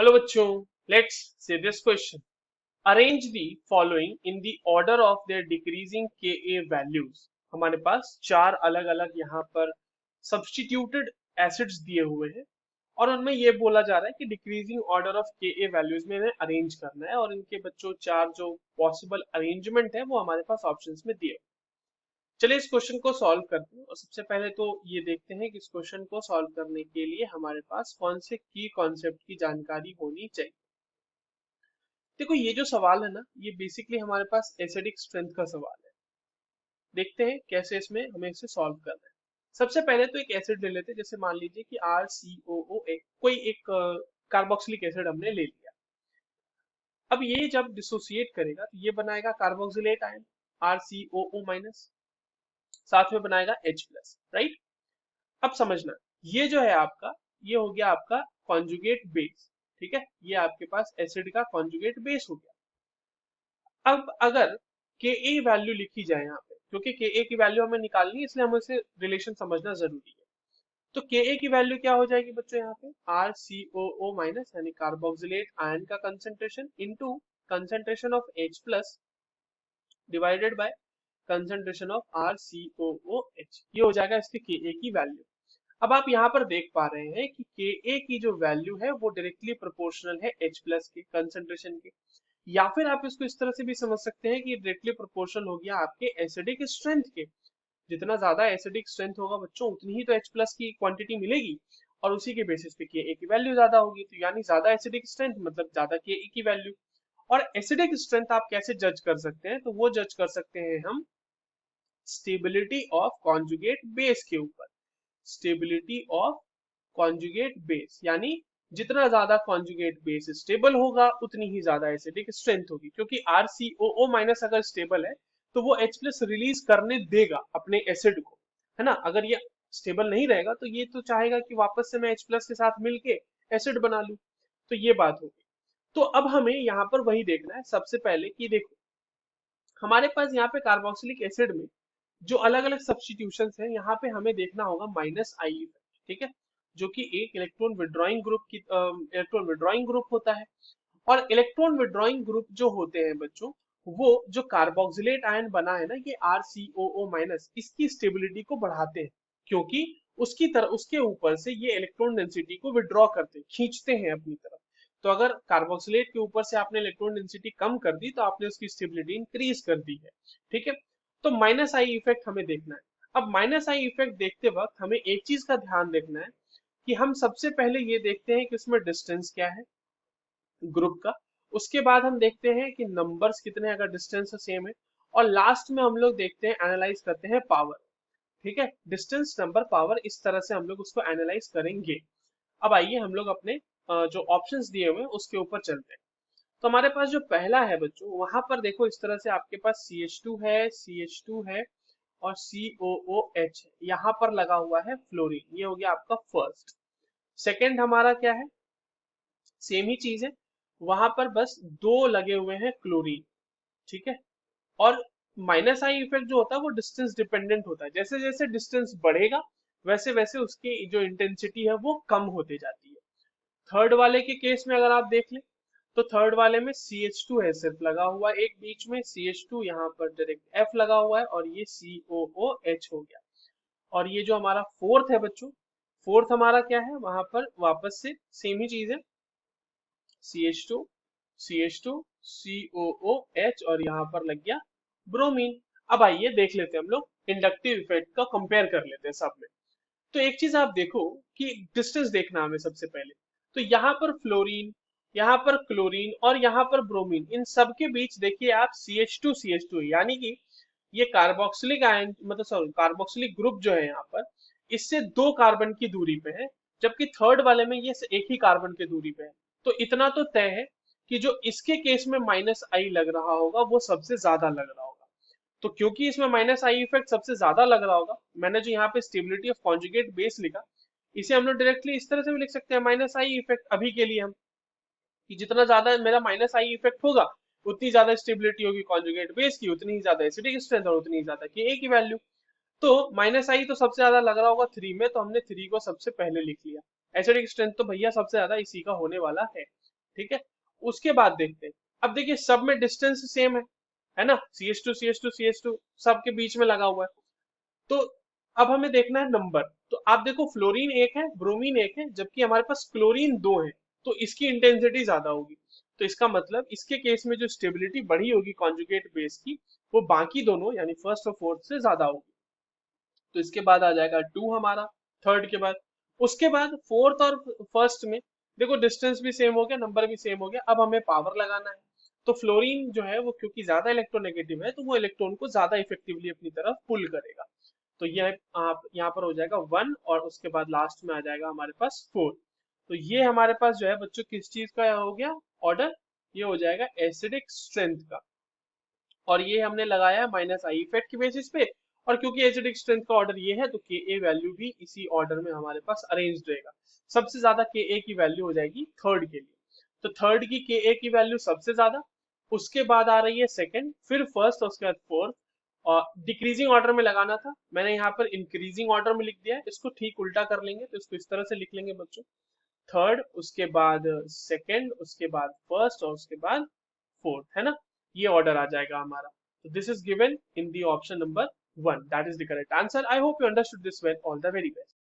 Hello बच्चों, let's say this question. Arrange the following in the order of their decreasing के ए values. हमारे पास चार अलग अलग यहाँ पर सब्स्टिट्यूटेड एसिड्स दिए हुए हैं और उनमें ये बोला जा रहा है कि डिक्रीजिंग ऑर्डर ऑफ के ए वैल्यूज में इन्हें अरेंज करना है और इनके बच्चों चार जो पॉसिबल अरेंजमेंट है वो हमारे पास ऑप्शंस में दिए। चलिए इस क्वेश्चन को सॉल्व करते हैं और सबसे पहले तो ये देखते हैं कि इस क्वेश्चन को सॉल्व करने के लिए हमारे पास कौन से की कॉन्सेप्ट की जानकारी होनी चाहिए। देखो ये जो सवाल है ना, ये बेसिकली हमारे पास एसिडिक स्ट्रेंथ का सवाल है। देखते हैं कैसे इसमें हमें इसे सॉल्व करना है। सबसे पहले तो एक एसिड ले लेते हैं, जैसे मान लीजिए कि RCOO कोई एक कार्बोक्सिलिक एसिड हमने ले लिया। अब ये जब डिसोसिएट करेगा तो ये बनाएगा कार्बोक्सिलेट आयन RCOO माइनस, साथ में बनाएगा H प्लस, राइट। अब समझना, ये जो है आपका, ये हो गया आपका कॉन्जुगेट बेस। ठीक है, ये आपके पास एसिड का कॉन्जुगेट बेस हो गया। अब अगर के ए वैल्यू लिखी जाए यहाँ पे, क्योंकि के ए की वैल्यू हमें निकालनी है इसलिए हमें इसे रिलेशन समझना जरूरी है। तो के ए की वैल्यू क्या हो जाएगी बच्चों, यहाँ पे RCOO माइनस यानी कार्बोक्सिलेट आयन का concentration into concentration of H plus divided by concentration of RCOOH, ये हो जाएगा इसके के ए की वैल्यू। अब आप यहाँ पर देख पा रहे हैं कि के ए की जो वैल्यू है वो डायरेक्टली प्रोपोर्शनल है H प्लस के कंसेंट्रेशन के, या फिर आप इसको इस तरह से भी समझ सकते हैं कि डायरेक्टली प्रोपोर्शनल हो गया आपके एसिडिक स्ट्रेंथ के। जितना ज्यादा एसिडिक स्ट्रेंथ होगा बच्चों उतनी ही तो H प्लस की क्वांटिटी मिलेगी और उसी के बेसिस पे के ए की वैल्यू ज्यादा होगी, तो यानी ज्यादा एसिडिक स्ट्रेंथ मतलब ज्यादा के ए की वैल्यू। और एसिडिक स्ट्रेंथ आप कैसे जज कर सकते हैं, तो वो जज कर सकते हैं हम स्टेबिलिटी ऑफ कॉन्जुगेट बेस के ऊपर। स्टेबिलिटी ऑफ कॉन्जुगेट बेस यानी जितना ज्यादा कॉन्जुगेट बेस स्टेबल होगा उतनी ही ज्यादा एसिडिक स्ट्रेंथ होगी, क्योंकि RCOO माइनस अगर स्टेबल है तो वो H प्लस रिलीज करने देगा अपने एसिड को, है ना। अगर ये स्टेबल नहीं रहेगा तो ये तो चाहेगा कि वापस से मैं H प्लस के साथ मिलके एसिड बना लूं। तो ये बात होगी। तो अब हमें यहाँ पर वही देखना है सबसे पहले कि देखो हमारे पास यहाँ पे कार्बोक्सिलिक एसिड में जो अलग अलग सब्स्टिट्यूशंस हैं, यहाँ पे हमें देखना होगा माइनस आई इफेक्ट। ठीक है, जो कि एक इलेक्ट्रॉन विड्रॉइंग ग्रुप की इलेक्ट्रॉन विड्रॉइंग ग्रुप होता है। और इलेक्ट्रॉन विड्रॉइंग ग्रुप जो होते हैं बच्चों, वो जो कार्बोक्सिलेट आयन बना है ना, ये RCOO माइनस, इसकी स्टेबिलिटी को बढ़ाते हैं, क्योंकि उसकी तरह उसके ऊपर से ये इलेक्ट्रॉन डेंसिटी को विड्रॉ करते हैं, खींचते हैं अपनी तरफ। तो अगर कार्बोक्सिलेट के ऊपर से आपने इलेक्ट्रॉन डेंसिटी कम कर दी तो आपने उसकी स्टेबिलिटी इंक्रीज कर दी है। ठीक है, तो माइनस आई इफेक्ट हमें देखना है। अब माइनस आई इफेक्ट देखते वक्त हमें एक चीज का ध्यान देखना है कि हम सबसे पहले ये देखते हैं कि उसमें डिस्टेंस क्या है ग्रुप का। उसके बाद हम देखते हैं कि नंबर्स कितने हैं अगर डिस्टेंस सेम है। और लास्ट में हम लोग देखते हैं, एनालाइज करते हैं पावर। ठीक है, डिस्टेंस नंबर पावर, इस तरह से हम लोग उसको एनालाइज करेंगे। अब आइए हम लोग अपने जो ऑप्शंस दिए हुए हैं उसके ऊपर चलते हैं। तो हमारे पास जो पहला है बच्चों, वहां पर देखो इस तरह से आपके पास CH2 है और COOH है, यहाँ पर लगा हुआ है फ्लोरीन, ये हो गया आपका फर्स्ट। सेकेंड हमारा क्या है, सेम ही चीज है, वहां पर बस दो लगे हुए हैं क्लोरीन। ठीक है, और माइनस आई इफेक्ट जो होता है वो डिस्टेंस डिपेंडेंट होता है, जैसे जैसे डिस्टेंस बढ़ेगा वैसे वैसे उसकी जो इंटेंसिटी है वो कम होते जाती है। थर्ड वाले के केस में अगर आप देख लें तो थर्ड वाले में CH2 है सिर्फ लगा हुआ एक बीच में, CH2 यहाँ पर डायरेक्ट F लगा हुआ है और ये COOH हो गया। और ये जो हमारा फोर्थ है बच्चों, फोर्थ हमारा क्या है, वहां पर वापस से सेम ही चीज है, CH2 CH2 COOH और यहाँ पर लग गया ब्रोमीन। अब आइए देख लेते हैं हम लोग इंडक्टिव इफेक्ट का कंपेयर कर लेते हैं सब में। तो एक चीज आप देखो कि डिस्टेंस देखना हमें सबसे पहले। तो यहाँ पर फ्लोरीन, यहाँ पर क्लोरीन और यहाँ पर ब्रोमीन, इन सब के बीच देखिए आप CH2 यानी कि ये कार्बोक्सिलिक आयन मतलब सॉरी कार्बोक्सिलिक ग्रुप जो है यहाँ पर, इससे दो कार्बन की दूरी पे है, जबकि थर्ड वाले में ये एक ही कार्बन की दूरी पे है। तो इतना तो तय है कि जो इसके केस में माइनस आई लग रहा होगा वो सबसे ज्यादा लग रहा होगा। तो क्योंकि इसमें माइनस आई इफेक्ट सबसे ज्यादा लग रहा होगा, मैंने जो यहाँ पे स्टेबिलिटी ऑफ कॉन्जुगेट बेस लिखा, इसे हम लोग डायरेक्टली इस तरह से भी लिख सकते हैं माइनस आई इफेक्ट अभी के लिए हम, कि जितना ज्यादा मेरा माइनस आई इफेक्ट होगा उतनी ज्यादा स्टेबिलिटी होगी कॉन्जुगेट बेस की, उतनी ही ज्यादा एसिडिक स्ट्रेंथ और उतनी ही ज्यादा के ए की वैल्यू। तो माइनस आई तो सबसे ज्यादा लग रहा होगा 3 में, तो हमने 3 को सबसे पहले लिख लिया। एसिडिक स्ट्रेंथ तो भैया सबसे ज्यादा इसी का होने वाला है। ठीक है, उसके बाद देखते हैं। अब देखिए सब में डिस्टेंस सेम है ना, CH2 CH2 CH2 सबके बीच में लगा हुआ है। तो अब हमें देखना है नंबर। तो आप देखो फ्लोरीन एक है, ब्रोमीन एक है, जबकि हमारे पास क्लोरीन दो है। तो इसकी इंटेंसिटी ज्यादा होगी। तो इसका मतलब इसके केस में जो स्टेबिलिटी बढ़ी होगी कॉन्जुगेट बेस की, वो बाकी दोनों यानी फर्स्ट और फोर्थ से ज्यादा होगी। तो इसके बाद आ जाएगा टू हमारा, थर्ड के बाद। उसके बाद फोर्थ और फर्स्ट में देखो डिस्टेंस भी सेम हो गया, नंबर भी सेम हो गया। अब हमें पावर लगाना है। तो फ्लोरीन जो है वो क्योंकि ज्यादा इलेक्ट्रोनेगेटिव है, तो वो इलेक्ट्रॉन को ज्यादा इफेक्टिवली अपनी तरफ पुल करेगा। तो ये आप यहाँ पर हो जाएगा वन, और उसके बाद लास्ट में आ जाएगा हमारे पास फोर। तो ये हमारे पास जो है बच्चों किस चीज का हो गया ऑर्डर, ये हो जाएगा एसिडिक स्ट्रेंथ का। और ये हमने लगाया -I इफेक्ट की बेसिस पे। और क्योंकि एसिडिक स्ट्रेंथ का ऑर्डर ये है, तो Ka वैल्यू भी इसी ऑर्डर में हमारे पास अरेंज रहेगा। सबसे ज्यादा Ka की वैल्यू हो जाएगी थर्ड के लिए। तो थर्ड की Ka की वैल्यू सबसे ज्यादा, उसके बाद आ रही है सेकंड, फिर फर्स्ट, और उसके बाद फोर्थ। और डिक्रीजिंग ऑर्डर में लगाना था, मैंने यहाँ पर इंक्रीजिंग ऑर्डर में लिख दिया है। इसको ठीक उल्टा कर लेंगे तो इसको इस तरह से लिख लेंगे बच्चों, थर्ड, उसके बाद सेकंड, उसके बाद फर्स्ट, और उसके बाद फोर्थ, है ना। ये ऑर्डर आ जाएगा हमारा। तो this is given in the option number one, that is the correct answer. I hope you understood this well. All the very best.